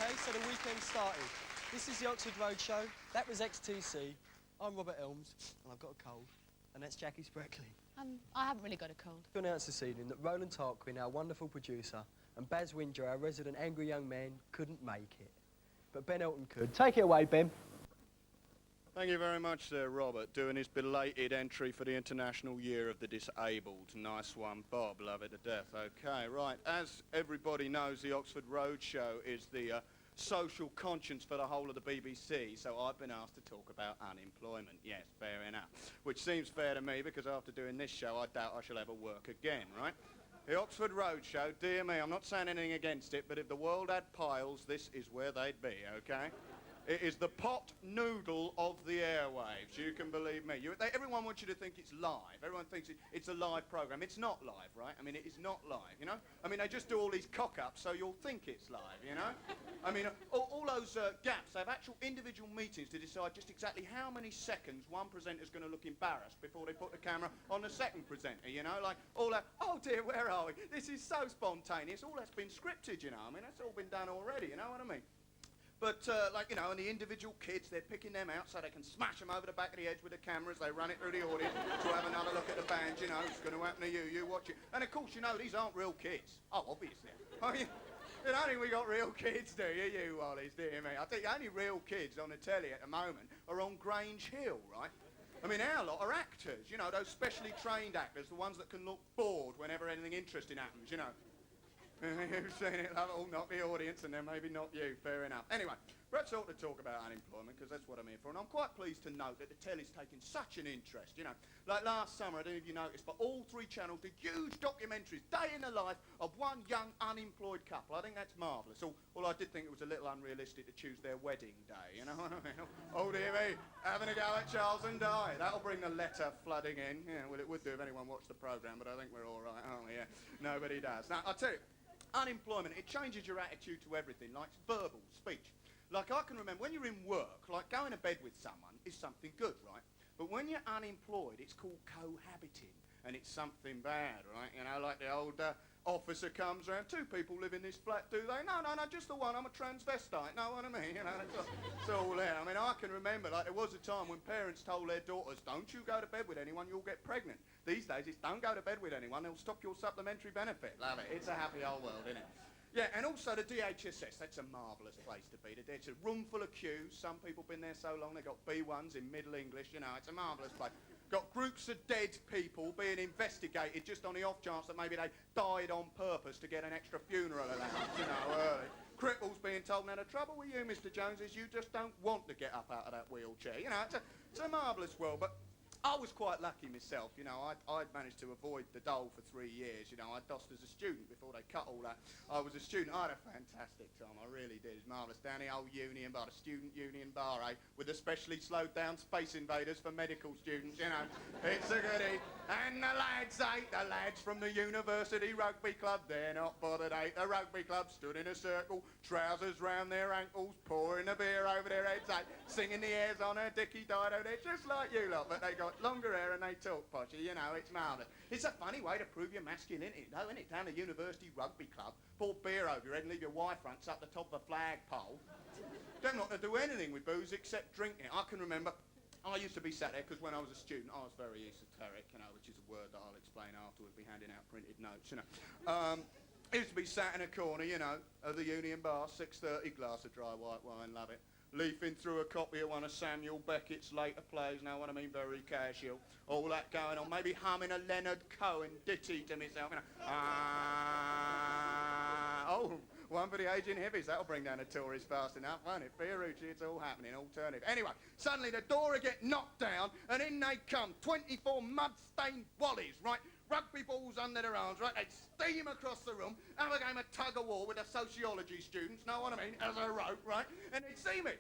OK, so the weekend started. This is the Oxford Roadshow. That was XTC. I'm Robert Elms, and I've got a cold. And that's Jackie Spreckley. I haven't really got a cold. To announce this evening that Roland Tarquin, our wonderful producer, and Baz Winger, our resident angry young man, couldn't make it. But Ben Elton could. Take it away, Ben. Thank you very much, Sir Robert, doing his belated entry for the International Year of the Disabled. Nice one, Bob. Love it to death. OK, right. As everybody knows, the Oxford Roadshow is the social conscience for the whole of the BBC, so I've been asked to talk about unemployment. Yes, fair enough. Which seems fair to me, because after doing this show, I doubt I shall ever work again, right? The Oxford Roadshow, dear me, I'm not saying anything against it, but if the world had piles, this is where they'd be, OK? It is the pot noodle of the airwaves. You can believe me. Everyone wants you to think it's live. Everyone thinks it's a live program. It's not live, right? I mean, it is not live, you know? I mean, they just do all these cock-ups so you'll think it's live, you know? I mean, all those gaps, they have actual individual meetings to decide just exactly how many seconds one presenter's going to look embarrassed before they put the camera on the second presenter, you know? Like, all that, oh dear, where are we? This is so spontaneous. All that's been scripted, you know? I mean, that's all been done already, you know what I mean? But, like, you know, and the individual kids, they're picking them out so they can smash them over the back of the head with the cameras. They run it through the audience to have another look at the band, you know. It's going to happen to you. You watch it. And, of course, you know, these aren't real kids. Oh, obviously. I mean, you don't think we got real kids, do you? You Wallies, dear me. I think the only real kids on the telly at the moment are on Grange Hill, right? I mean, our lot are actors, you know, those specially trained actors, the ones that can look bored whenever anything interesting happens, you know. You've seen it, love it all, not the audience, and then maybe not you, fair enough. Anyway, perhaps I ought to talk about unemployment, because that's what I'm here for, and I'm quite pleased to note that the telly's taken such an interest, you know. Like last summer, I don't know if you noticed, but all three channels did huge documentaries, day in the life of one young unemployed couple. I think that's marvellous. Well, I did think it was a little unrealistic to choose their wedding day, you know what I mean? Oh dear me, having a go at Charles and Di. That'll bring the letter flooding in. Yeah, well, it would do if anyone watched the programme, but I think we're all right, aren't we? Yeah, nobody does. Now, I'll tell you, unemployment, it changes your attitude to everything, like verbal, speech. Like, I can remember, when you're in work, like, going to bed with someone is something good, right? But when you're unemployed, it's called cohabiting, and it's something bad, right? You know, like the old officer comes around, two people live in this flat, do they? No, just the one, I'm a transvestite, know what I mean? You know, it's all there. I mean, I can remember, like, there was a time when parents told their daughters, don't you go to bed with anyone, you'll get pregnant. These days, it's don't go to bed with anyone, they'll stop your supplementary benefit. Love it. It's a happy old world, isn't it? Yeah, and also the DHSS, that's a marvellous place to be. It's a room full of queues. Some people been there so long, they've got B1s in Middle English, you know, it's a marvellous place. Got groups of dead people being investigated just on the off chance that maybe they died on purpose to get an extra funeral allowance, you know, early. Cripples being told, now the trouble with you, Mr. Jones, is you just don't want to get up out of that wheelchair. You know, it's a marvellous world, but I was quite lucky myself, you know, I'd managed to avoid the dole for 3 years, you know, I dossed as a student before they cut all that. I was a student, I had a fantastic time, I really did, it's marvellous, down the old union bar, the student union bar, eh, with the specially slowed down Space Invaders for medical students, you know, it's a goodie. And the lads, the lads from the University Rugby Club, they're not bothered, the rugby club stood in a circle, trousers round their ankles, pouring the beer over their heads, singing the airs on a Dickie Dido, they're just like you lot, but they got longer hair and they talk poshy, you know, it's marvellous. It's a funny way to prove your masculinity, though, isn't it? Down the University Rugby Club, pour beer over your head and leave your Y fronts up the top of a flagpole. Don't not to do anything with booze except drinking. I can remember, I used to be sat there, because when I was a student, I was very esoteric, you know, which is a word that I'll explain afterwards, be handing out printed notes, you know. I used to be sat in a corner, you know, of the Union Bar, 6:30, glass of dry white wine, love it. Leafing through a copy of one of Samuel Beckett's later plays, know what I mean, very casual, all that going on, maybe humming a Leonard Cohen ditty to myself, you know. Oh, one for the aging heavies, that'll bring down the tourists fast enough, won't it? Fiorucci, it's all happening, alternative. Anyway, suddenly the door will get knocked down, and in they come, 24 mud-stained wallies, right? Rugby balls under their arms, right? They'd steam across the room, have a game of tug-of-war with the sociology students, know what I mean, as a rope, right? And they'd see me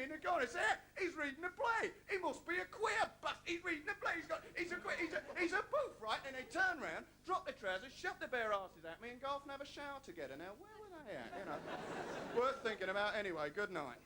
in the corner, say, he's reading a play, he must be a queer bust, he's reading a play, he's a boof, right? And they'd turn round, drop their trousers, shove their bare asses at me and go off and have a shower together. Now, where were they at, you know? Worth thinking about anyway, good night.